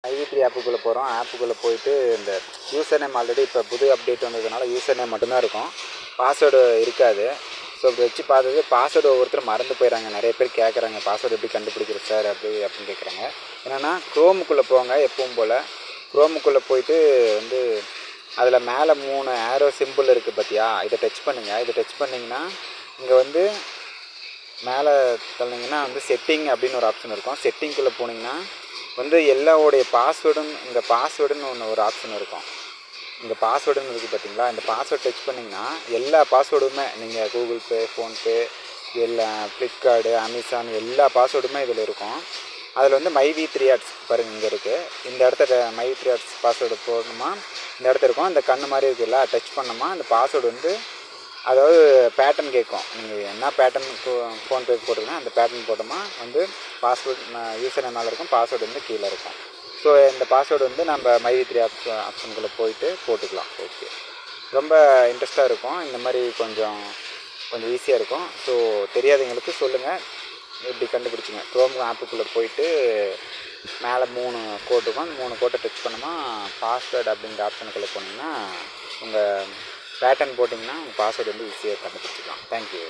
மைவி3 ஆப்புக்குள்ளே போகிறோம். ஆப்புக்குள்ளே போயிட்டு இந்த யூசர் நேம் ஆல்ரெடி இப்போ புது அப்டேட் வந்ததுனால யூசர் நேம் மட்டும்தான் இருக்கும், பாஸ்வேர்டு இருக்காது. ஸோ இப்படி வச்சு பார்த்தது பாஸ்வேர்டு ஒவ்வொருத்தரும் மறந்து போயிடறாங்க. நிறைய பேர் கேட்குறாங்க பாஸ்வேர்டு எப்படி கண்டுபிடிக்கிறது சார் அப்படின்னு கேட்குறாங்க. என்னென்னா க்ரோமுக்குள்ளே போங்க, எப்பவும் போல் க்ரோமுக்குள்ளே போயிட்டு வந்து அதில் மேலே 3 ஏரோ சிம்பிள் இருக்குது பார்த்தியா, இதை டச் பண்ணுங்கள். இதை டச் பண்ணிங்கன்னா இங்கே வந்து மேலே தள்ளிங்கன்னா வந்து செட்டிங் அப்படின்னு ஒரு ஆப்ஷன் இருக்கும். செட்டிங்குள்ளே போனீங்கன்னா வந்து எல்லாவோடைய பாஸ்வேர்டும் இங்கே பாஸ்வேர்டுன்னு ஒரு ஆப்ஷன் இருக்கும். இங்கே பாஸ்வேர்டுன்னு இருக்குது பார்த்தீங்களா, இந்த பாஸ்வேர்டு டச் பண்ணிங்கன்னா எல்லா பாஸ்வேர்டுமே நீங்கள் கூகுள் பே, ஃபோன்பே, எல்லா ஃப்ளிப்கார்டு, அமேசான் எல்லா பாஸ்வேர்டுமே இதில் இருக்கும். அதில் வந்து மைவி3 ஆட்ஸ் பாருங்கள் இங்கே இருக்குது. இந்த இடத்த மைவி3 ஆட்ஸ் பாஸ்வேர்டு போடணுமா, இந்த இடத்துல இருக்கும் அந்த கண்ணு மாதிரி இருக்குல்ல, டச் பண்ணோமா அந்த பாஸ்வேர்டு வந்து அதாவது பேட்டர்ன் கேட்கும். நீங்கள் என்ன பேட்டர்ன் ஃபோன்பே போட்டிருக்கீங்கன்னா அந்த பேட்டர்ன் போட்டோமா வந்து பாஸ்வேர்டு யூசர் நேம் மேலே இருக்கும், பாஸ்வேர்டு வந்து கீழே இருக்கும். ஸோ இந்த பாஸ்வேர்டு வந்து நம்ம மைவி3 ஆப்ஷனுக்குள்ளே போயிட்டு போட்டுக்கலாம். ஓகே, ரொம்ப இன்ட்ரெஸ்ட்டாக இருக்கும். இந்த மாதிரி கொஞ்சம் ஈஸியாக இருக்கும். ஸோ தெரியாதவங்களுக்கு சொல்லுங்கள், எப்படி கண்டுபிடிச்சிங்க. க்ரோம் ஆப்புக்குள்ளே போயிட்டு மேலே 3 கோட் இருக்கும், அந்த 3 கோட்டை டச் பண்ணோமா பாஸ்வேர்டு அப்படிங்கிற ஆப்ஷனுக்குள்ளே போனீங்கன்னா உங்கள் பேட்டர்ன் போட்டிங்கன்னா உங்கள் பாஸ்வேர்டு வந்து ஈஸியாக கண்டுபிடிச்சிக்கலாம். தேங்க்யூ.